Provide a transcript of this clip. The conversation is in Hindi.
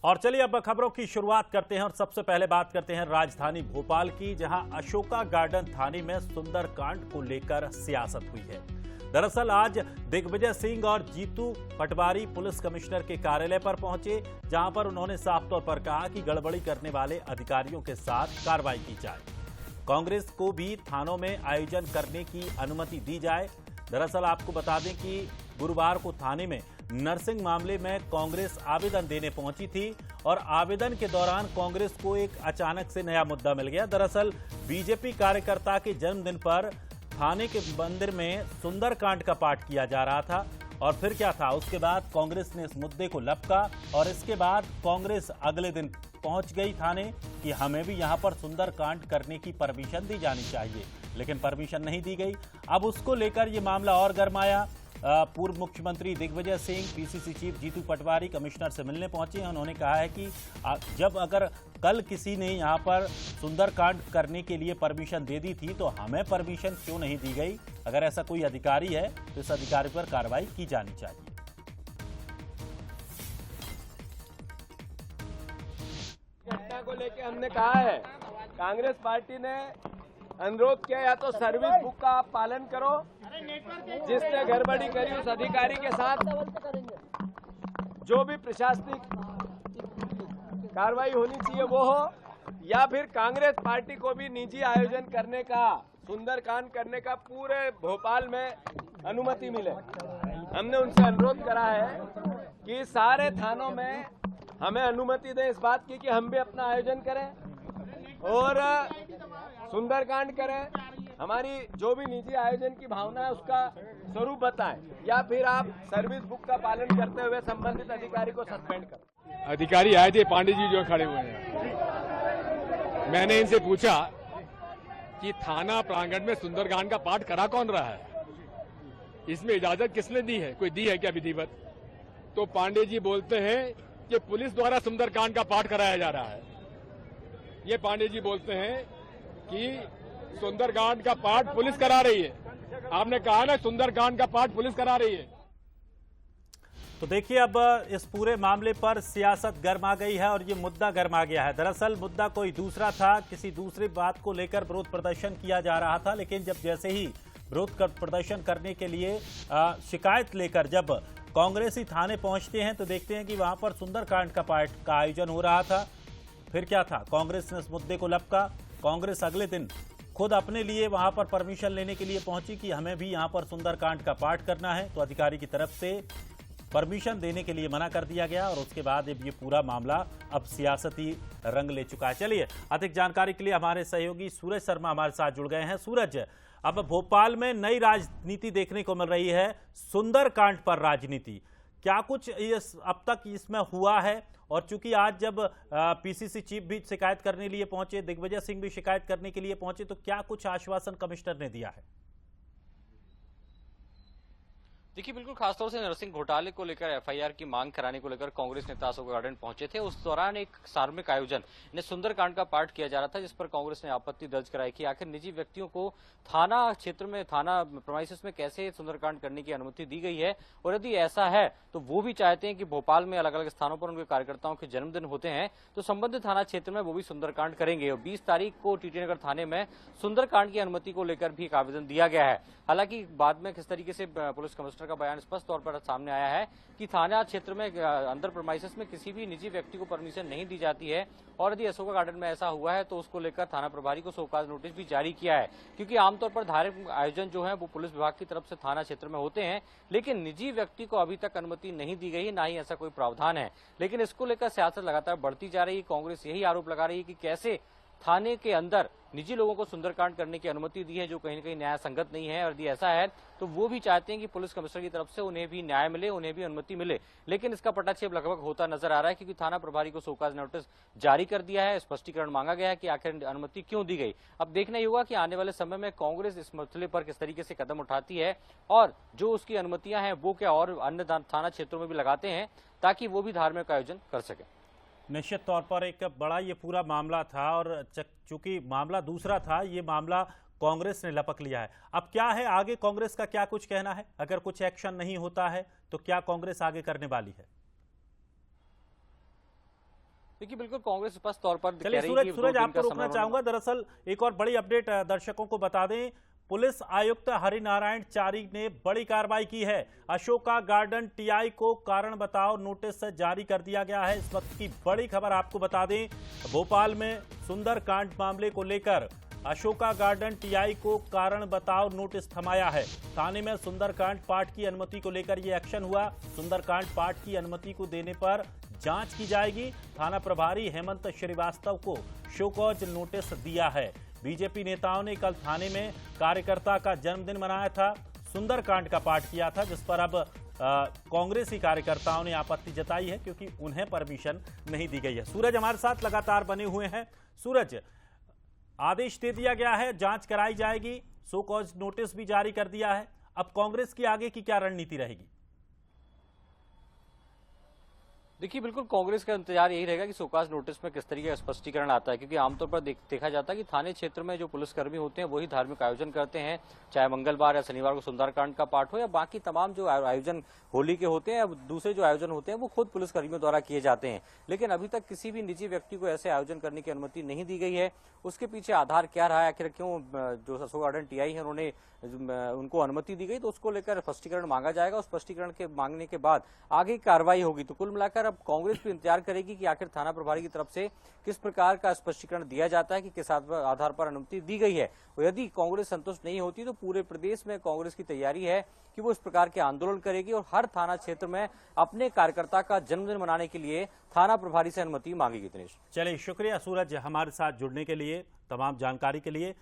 और चलिए अब खबरों की शुरुआत करते हैं और सबसे पहले बात करते हैं राजधानी भोपाल की, जहां अशोका गार्डन थाने में सुंदरकांड को लेकर सियासत हुई है। दरअसल आज दिग्विजय सिंह और जीतू पटवारी पुलिस कमिश्नर के कार्यालय पर पहुंचे, जहां पर उन्होंने साफ तौर पर कहा कि गड़बड़ी करने वाले अधिकारियों के साथ कार्रवाई की जाए, कांग्रेस को भी थानों में आयोजन करने की अनुमति दी जाए। दरअसल आपको बता दें कि गुरुवार को थाने में नरसिंह मामले में कांग्रेस आवेदन देने पहुंची थी और आवेदन के दौरान कांग्रेस को एक अचानक से नया मुद्दा मिल गया। दरअसल बीजेपी कार्यकर्ता के जन्मदिन पर थाने के मंदिर में सुंदरकांड का पाठ किया जा रहा था और फिर क्या था, उसके बाद कांग्रेस ने इस मुद्दे को लपका और इसके बाद कांग्रेस अगले दिन पहुंच गई थाने कि हमें भी यहां पर सुंदरकांड करने की परमिशन दी जानी चाहिए, लेकिन परमिशन नहीं दी गई। अब उसको लेकर यह मामला और गरमाया। पूर्व मुख्यमंत्री Digvijay Singh, PCC chief Jitu Patwari commissioner से मिलने पहुंचे हैं। उन्होंने कहा है कि जब अगर कल किसी ने यहां पर सुंदरकांड करने के लिए परमिशन दे दी थी तो हमें परमिशन क्यों नहीं दी गई? अगर ऐसा कोई अधिकारी है तो इस अधिकारी पर कार्रवाई की जानी चाहिए। घटना को लेकर हमने कहा है, कांग्रेस पार्टी ने अनुरोध किया, या तो सर्विस बुक का आप पालन करो, जिसने गड़बड़ी करी उस अधिकारी के साथ जो भी प्रशासनिक कार्रवाई होनी चाहिए वो हो, या फिर कांग्रेस पार्टी को भी निजी आयोजन करने का, सुंदरकांड करने का पूरे भोपाल में अनुमति मिले। हमने उनसे अनुरोध करा है कि सारे थानों में हमें अनुमति दें इस बात की कि हम भी अपना आयोजन करें और सुंदरकांड करें। हमारी जो भी निजी आयोजन की भावना है उसका स्वरूप बताएं, या फिर आप सर्विस बुक का पालन करते हुए संबंधित अधिकारी को सस्पेंड करें। अधिकारी आए थे, पांडे जी जो खड़े हुए हैं, मैंने इनसे पूछा कि थाना प्रांगण में सुंदरकांड का पाठ करा कौन रहा है, इसमें इजाजत किसने दी है, कोई दी है क्या विधिवत? तो पांडे जी बोलते हैं कि पुलिस द्वारा सुंदरकांड का पाठ कराया जा रहा है। ये पांडे जी बोलते हैं कि सुंदरकांड का पाठ पुलिस करा रही है। आपने कहा ना सुंदरकांड का पाठ पुलिस करा रही है। तो देखिए अब इस पूरे मामले पर सियासत गर्मा गई है और ये मुद्दा गर्मा गया है। दरअसल मुद्दा कोई दूसरा था, किसी दूसरी बात को लेकर विरोध प्रदर्शन किया जा रहा था, लेकिन जब जैसे ही विरोध प्रदर्शन करने के लिए शिकायत लेकर जब कांग्रेसी थाने पहुंचते हैं तो देखते हैं कि वहां पर सुंदरकांड का पाठ का आयोजन हो रहा था। फिर क्या था, कांग्रेस ने इस मुद्दे को लपका। कांग्रेस अगले दिन खुद अपने लिए वहां पर परमिशन लेने के लिए पहुंची कि हमें भी यहां पर सुंदरकांड का पाठ करना है, तो अधिकारी की तरफ से परमिशन देने के लिए मना कर दिया गया और उसके बाद ये पूरा मामला अब सियासती रंग ले चुका है। चलिए अधिक जानकारी के लिए हमारे सहयोगी सूरज शर्मा हमारे साथ जुड़ गए हैं। सूरज, अब भोपाल में नई राजनीति देखने को मिल रही है, सुंदरकांड पर राजनीति, क्या कुछ अब तक इसमें हुआ है? और चूंकि आज जब पीसीसी चीफ भी शिकायत करने लिए पहुंचे, दिग्विजय सिंह भी शिकायत करने के लिए पहुंचे, तो क्या कुछ आश्वासन कमिश्नर ने दिया है? देखिए, बिल्कुल खासतौर से नरसिंह घोटाले को लेकर एफआईआर की मांग कराने को लेकर कांग्रेस नेता अशोक गार्डन पहुंचे थे। उस दौरान एक सार्वजनिक आयोजन ने सुंदरकांड का पाठ किया जा रहा था, जिस पर कांग्रेस ने आपत्ति दर्ज कराई कि आखिर निजी व्यक्तियों को थाना क्षेत्र में, थाना प्रीमाइसेस में कैसे सुंदरकांड करने की अनुमति दी गई है, और यदि ऐसा है तो वो भी चाहते हैं कि भोपाल में अलग अलग स्थानों पर उनके कार्यकर्ताओं के जन्मदिन होते हैं तो संबंधित थाना क्षेत्र में वो भी सुंदरकांड करेंगे। और 20 तारीख को टीटी नगर थाने में सुंदरकांड की अनुमति को लेकर भी एक आवेदन दिया गया है। हालांकि बाद में किस तरीके से पुलिस कमिश्नर का बयान स्पष्ट तौर पर सामने आया है कि थाना क्षेत्र में अंदर प्रीमाइसेस में किसी भी निजी व्यक्ति को परमिशन नहीं दी जाती है, और यदि अशोका गार्डन में ऐसा हुआ है तो उसको लेकर थाना प्रभारी को शोकाज नोटिस भी जारी किया है। क्योंकि आमतौर पर धार्मिक आयोजन जो है वो पुलिस विभाग की तरफ से थाना क्षेत्र में होते हैं, लेकिन निजी व्यक्ति को अभी तक अनुमति नहीं दी गई है, ना ही ऐसा कोई प्रावधान है। लेकिन इसको लेकर सियासत लगातार बढ़ती जा रही है। कांग्रेस यही आरोप लगा रही है कि कैसे थाने के अंदर निजी लोगों को सुंदरकांड करने की अनुमति दी है, जो कहीं न कहीं न्याय संगत नहीं है। और यदि ऐसा है तो वो भी चाहते हैं कि पुलिस कमिश्नर की तरफ से उन्हें भी न्याय मिले, उन्हें भी अनुमति मिले, लेकिन इसका पटाक्षेप लगभग होता नजर आ रहा है, क्योंकि थाना प्रभारी को शोकाज नोटिस जारी कर दिया है, स्पष्टीकरण मांगा गया है कि आखिर अनुमति क्यों दी गई। अब देखना ही होगा कि आने वाले समय में कांग्रेस इस मसले पर किस तरीके से कदम उठाती है और जो उसकी अनुमतियां हैं वो क्या और अन्य थाना क्षेत्रों में भी लगाते हैं ताकि वो भी धार्मिक आयोजन कर सके। निश्चित तौर पर एक बड़ा ये पूरा मामला था और चूंकि मामला दूसरा था, ये मामला कांग्रेस ने लपक लिया है। अब क्या है आगे, कांग्रेस का क्या कुछ कहना है? अगर कुछ एक्शन नहीं होता है तो क्या कांग्रेस आगे करने वाली है? देखिए बिल्कुल कांग्रेस स्पष्ट तौर पर कह चलिए रही है सूरज कि सूरज 2 दिन आपको का रोकना समय चाहूंगा। दरअसल एक और बड़ी अपडेट दर्शकों को बता दें, पुलिस आयुक्त हरिनारायण चारी ने बड़ी कार्रवाई की है। अशोका गार्डन टीआई को कारण बताओ नोटिस जारी कर दिया गया है। इस वक्त की बड़ी खबर आपको बता दें, भोपाल में सुंदरकांड मामले को लेकर अशोका गार्डन टीआई को कारण बताओ नोटिस थमाया है। थाने में सुंदरकांड पाठ की अनुमति को लेकर यह एक्शन हुआ। सुंदरकांड पाठ की अनुमति को देने पर जांच की जाएगी। थाना प्रभारी हेमंत श्रीवास्तव को शो कॉज नोटिस दिया है। बीजेपी नेताओं ने कल थाने में कार्यकर्ता का जन्मदिन मनाया था, सुंदरकांड का पाठ किया था, जिस पर अब कांग्रेसी कार्यकर्ताओं ने आपत्ति जताई है क्योंकि उन्हें परमिशन नहीं दी गई है। सूरज हमारे साथ लगातार बने हुए हैं। सूरज, आदेश दे दिया गया है, जांच कराई जाएगी, शो कॉज नोटिस भी जारी कर दिया है। अब कांग्रेस की आगे की क्या रणनीति रहेगी? देखिए बिल्कुल कांग्रेस का इंतजार यही रहेगा कि शोकाज नोटिस में किस तरीके का स्पष्टीकरण आता है, क्योंकि आमतौर पर देखा जाता है कि थाने क्षेत्र में जो पुलिसकर्मी होते हैं वही धार्मिक आयोजन करते हैं, चाहे मंगलवार या शनिवार को सुंदरकांड का पाठ हो या बाकी तमाम जो आयोजन होली के होते हैं या दूसरे जो आयोजन होते हैं वो खुद पुलिसकर्मियों द्वारा किए जाते हैं। लेकिन अभी तक किसी भी निजी व्यक्ति को ऐसे आयोजन करने की अनुमति नहीं दी गई है। उसके पीछे आधार क्या रहा है, आखिर क्यों जो अशोका गार्डन टीआई है उन्होंने उनको अनुमति दी गई, तो उसको लेकर स्पष्टीकरण मांगा जाएगा। उस स्पष्टीकरण के मांगने के बाद आगे कार्रवाई होगी। तो कुल मिलाकर अब कांग्रेस भी इंतजार करेगी कि आखिर थाना प्रभारी की तरफ से किस प्रकार का स्पष्टीकरण दिया जाता है कि किस आधार पर अनुमति दी गई है। और यदि कांग्रेस संतुष्ट नहीं होती तो पूरे प्रदेश में कांग्रेस की तैयारी है कि वो इस प्रकार के आंदोलन करेगी और हर थाना क्षेत्र में अपने कार्यकर्ता का जन्मदिन मनाने के लिए थाना प्रभारी से अनुमति मांगेगी। दिनेश, चलिए शुक्रिया सूरज हमारे साथ जुड़ने के लिए, तमाम जानकारी के लिए।